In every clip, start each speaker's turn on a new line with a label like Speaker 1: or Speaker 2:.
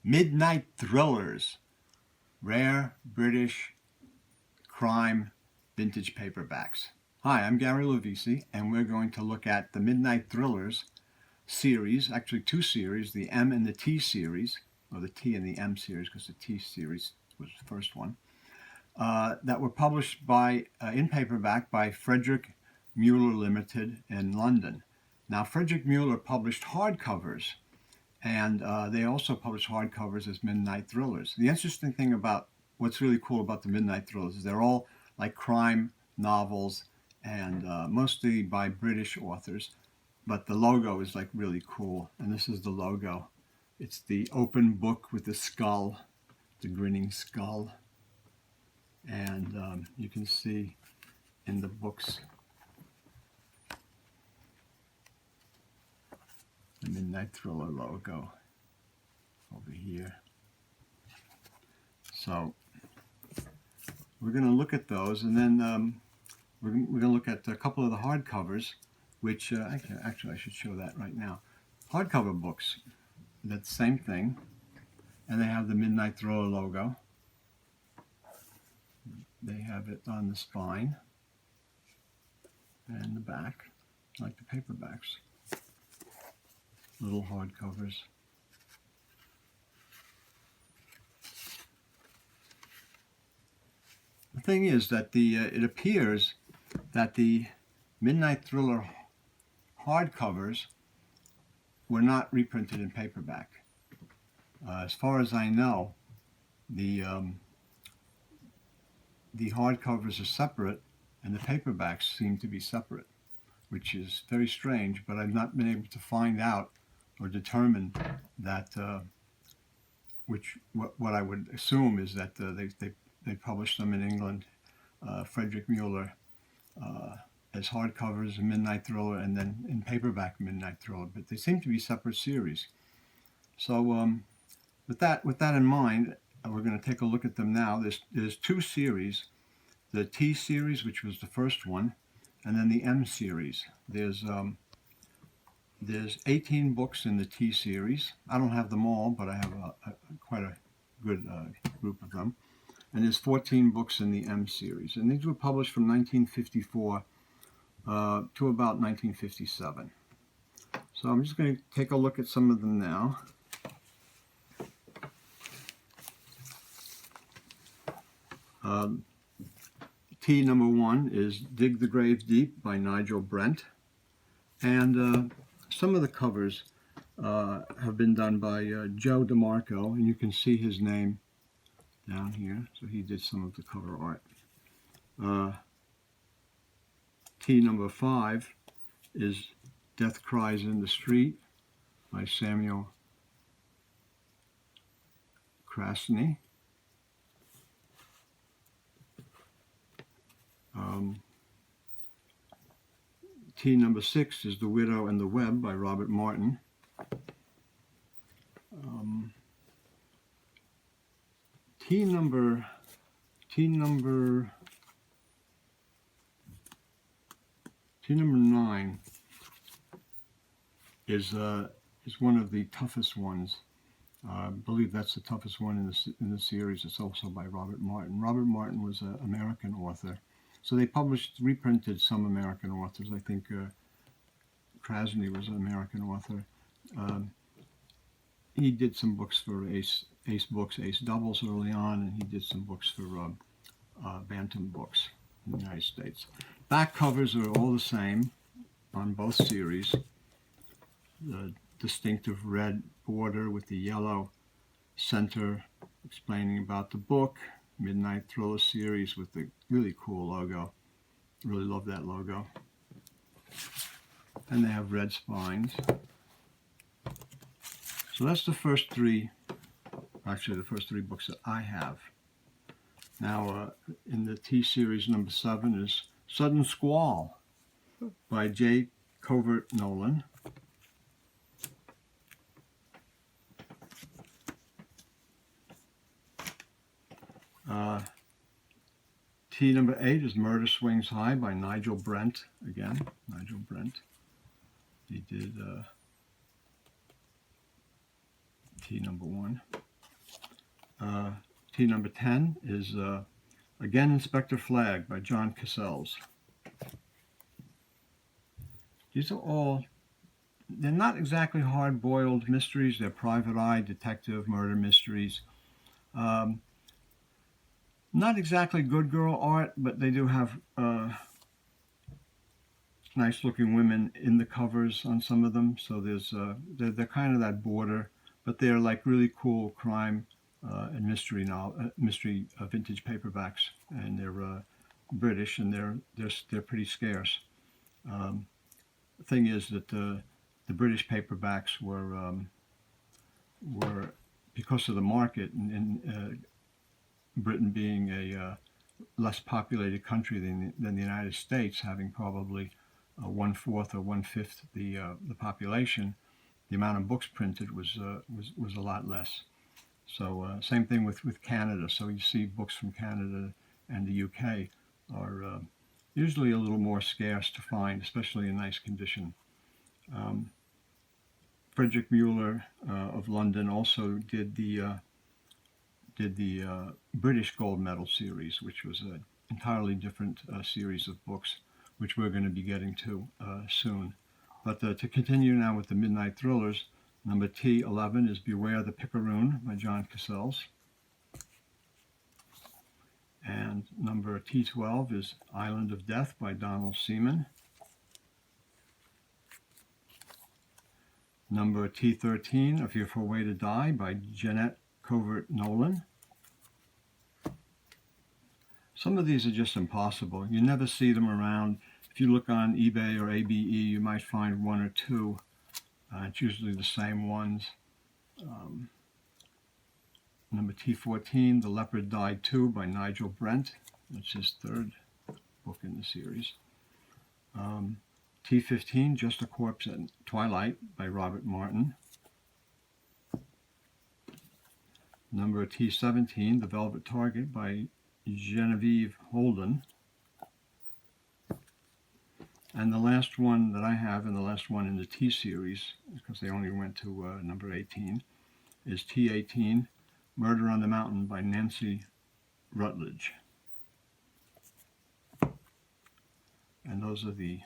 Speaker 1: Midnight Thrillers, Rare British Crime Vintage Paperbacks. Hi, I'm Gary Lovisi, and we're going to look at the Midnight Thrillers series, actually two series, the M and the T series, or the T and the M series, because the T series was the first one, that were published by in paperback by Frederick Muller Limited in London. Now, Frederick Muller published hardcovers, and they also published hardcovers as Midnight Thrillers. The interesting thing about what's really cool about the Midnight Thrillers is they're all like crime novels, and mostly by British authors, but the logo is like really cool, and this is the logo. It's the open book with the skull, the grinning skull, and you can see in the books the Midnight Thriller logo over here. So we're going to look at those, and then we're going to look at a couple of the hardcovers, which actually I should show that right now. Hardcover books, that's the same thing, and they have the Midnight Thriller logo. They have it on the spine and the back, like the paperbacks. Little hardcovers. The thing is that it appears that the Midnight Thriller hardcovers were not reprinted in paperback. As far as I know, the hardcovers are separate and the paperbacks seem to be separate, which is very strange, but I've not been able to find out or determine that what I would assume is that they published them in England, Frederick Muller, as hardcovers, a Midnight Thriller, and then in paperback Midnight Thriller, but they seem to be separate series. So with that in mind, we're going to take a look at them now. There's two series, the T series, which was the first one, and then the M series. There's 18 books in the T series. I don't have them all, but I have quite a good group of them. And there's 14 books in the M series. And these were published from 1954 to about 1957. So I'm just going to take a look at some of them now. T number 1 is Dig the Grave Deep by Nigel Brent. And some of the covers have been done by Joe DeMarco, and you can see his name down here. So he did some of the cover art. T number 5 is Death Cries in the Street by Samuel Krasny. T number 6 is The Widow and the Web by Robert Martin. T number 9 is one of the toughest ones. I believe that's the toughest one in the series. It's also by Robert Martin. Robert Martin was an American author. So they reprinted some American authors. I think Krasny was an American author. He did some books for Ace Books, Ace Doubles early on, and he did some books for Bantam Books in the United States. Back covers are all the same on both series. The distinctive red border with the yellow center explaining about the book. Midnight Thriller series with the really cool logo. Really love that logo. And they have red spines. So that's the first three, actually the first three books that I have. Now in the T series, number 7 is Sudden Squall by J. Covert Nolan. T number 8 is Murder Swings High by Nigel Brent. Again, Nigel Brent. He did T number 1. T number 10 is again Inspector Flagg by John Cassels. These are all, they're not exactly hard-boiled mysteries. They're private eye, detective, murder mysteries. Not exactly good girl art, but they do have nice-looking women in the covers on some of them. So there's they're kind of that border, but they're like really cool crime and mystery vintage paperbacks, and they're British, and they're pretty scarce. The thing is that the British paperbacks were because of the market and Britain being a less populated country than the United States, having probably 1/4 or 1/5 the population, the amount of books printed was a lot less. So same thing with Canada. So you see books from Canada and the UK are usually a little more scarce to find, especially in nice condition. Frederick Mueller of London also did the British Gold Medal series, which was an entirely different series of books, which we're going to be getting to soon. But to continue now with the Midnight Thrillers, number T11 is Beware the Picaroon by John Cassels. And number T12 is Island of Death by Donald Seaman. Number T13, A Fearful Way to Die by Jeanette Covert Nolan. Some of these are just impossible. You never see them around. If you look on eBay or ABE, you might find one or two. It's usually the same ones. Number T14, The Leopard Died Too by Nigel Brent. That's his third book in the series. T15, Just a Corpse at Twilight by Robert Martin. Number T17, The Velvet Target by Genevieve Holden. And the last one that I have, and the last one in the T series, because they only went to number 18, is T18, Murder on the Mountain by Nancy Rutledge. And those are the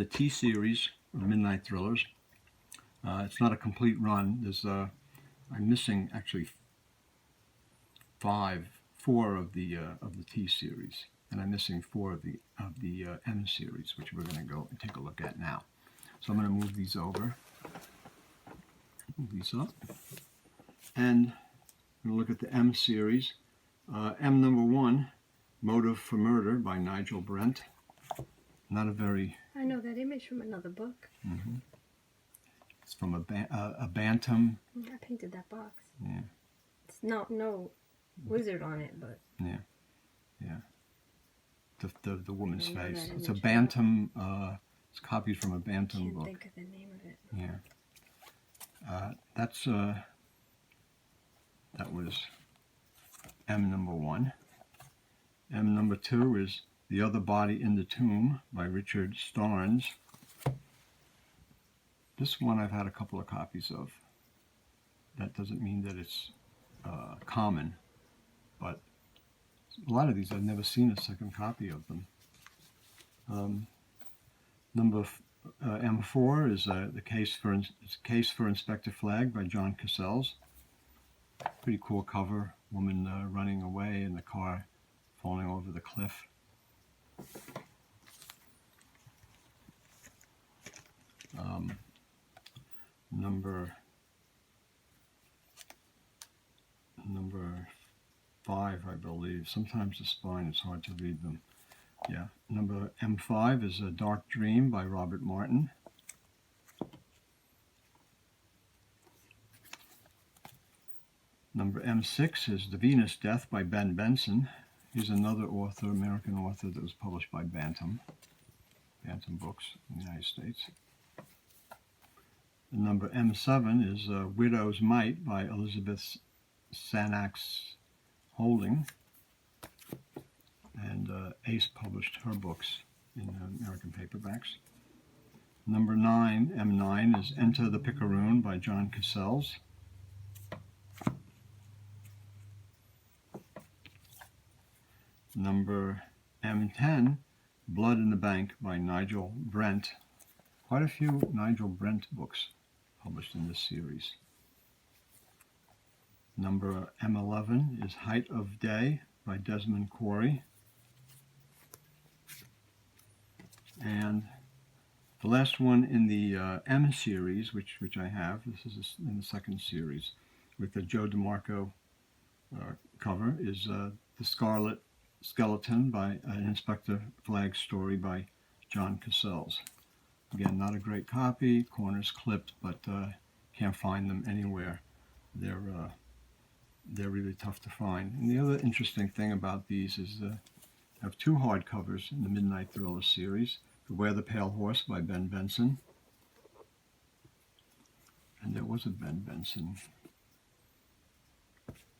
Speaker 1: T series of Midnight Thrillers. It's not a complete run. There's I'm missing actually four of the T series, and I'm missing four of the M series, which we're going to go and take a look at now. So I'm going to move these over, move these up, and we'll look at the M series. M number 1, Motive for Murder by Nigel Brent. Not a very...
Speaker 2: I know that image from another book.
Speaker 1: Mm-hmm. It's from a Bantam.
Speaker 2: I painted that box.
Speaker 1: Yeah.
Speaker 2: It's no wizard on it, but...
Speaker 1: Yeah. The woman's face. It's a Bantam, it's copied from a Bantam book.
Speaker 2: I can't think of the name of it.
Speaker 1: Yeah. That was M number 1. M number 2 is The Other Body in the Tomb by Richard Starnes. This one I've had a couple of copies of. That doesn't mean that it's common, but a lot of these I've never seen a second copy of them. Number M4 is the Case for Inspector Flagg by John Cassels. Pretty cool cover. Woman running away in the car, falling over the cliff. Number 5, I believe. Sometimes the spine is hard to read them. Yeah. Number M5 is A Dark Dream by Robert Martin. Number M6 is The Venus Death by Ben Benson. He's another author, American author, that was published by Bantam Books in the United States. And number M7 is Widow's Mite by Elizabeth Sanax Holding. And Ace published her books in American paperbacks. Number 9, M9, is Enter the Picaroon by John Cassels. Number M10, Blood in the Bank by Nigel Brent. Quite a few Nigel Brent books published in this series. Number M11 is Height of Day by Desmond Corey. And the last one in the M series, which I have, this is in the second series, with the Joe DeMarco cover, is The Scarlet Skeleton by an Inspector Flagg story by John Cassels. Again, not a great copy, corners clipped, but can't find them anywhere. They're really tough to find. And the other interesting thing about these is I have two hardcovers in the Midnight Thriller series. Beware the Pale Horse by Ben Benson. And there was a Ben Benson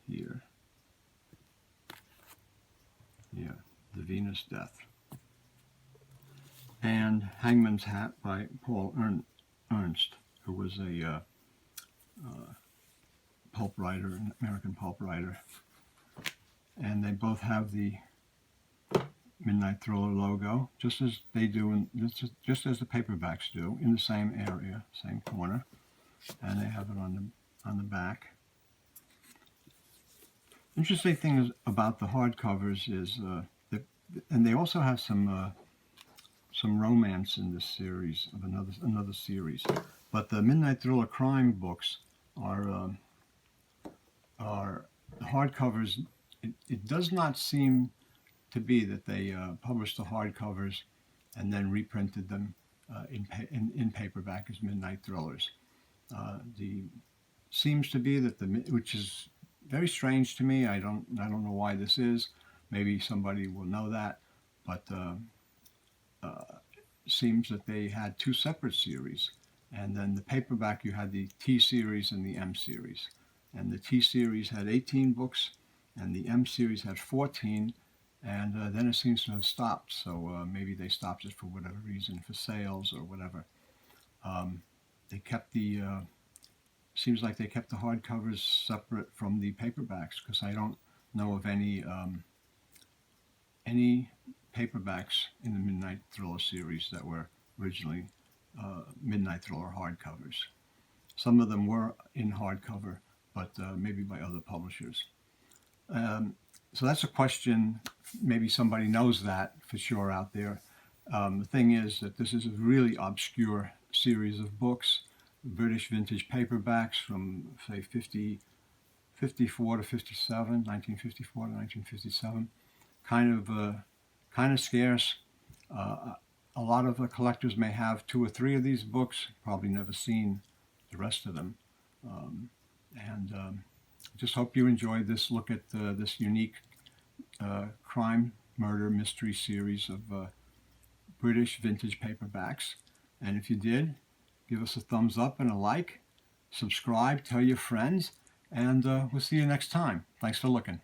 Speaker 1: here. Yeah, The Venus Death. And Hangman's Hat by Paul Ernst, who was a pulp writer, an American pulp writer. And they both have the Midnight Thriller logo, just as they do, just as the paperbacks do, in the same area, same corner. And they have it on the back. Interesting thing is about the hardcovers is and they also have some romance in this series of another series, but the Midnight Thriller crime books are the hardcovers. It does not seem to be that they published the hardcovers and then reprinted them in paperback as Midnight Thrillers. Seems to be that which is very strange to me. I don't know why this is. Maybe somebody will know that, but seems that they had two separate series, and then the paperback you had the T series and the M series, and the T series had 18 books, and the M series had 14, and then it seems to have stopped. So maybe they stopped it for whatever reason, for sales or whatever. They kept seems like they kept the hardcovers separate from the paperbacks, because I don't know of any paperbacks in the Midnight Thriller series that were originally Midnight Thriller hardcovers. Some of them were in hardcover, but maybe by other publishers. So that's a question. Maybe somebody knows that for sure out there. The thing is that this is a really obscure series of books, British vintage paperbacks from, say, 54 to 57, 1954 to 1957. Kind of scarce. A lot of the collectors may have 2 or 3 of these books, probably never seen the rest of them. Just hope you enjoyed this look at this unique crime, murder, mystery series of British vintage paperbacks. And if you did, give us a thumbs up and a like, subscribe, tell your friends, and we'll see you next time. Thanks for looking.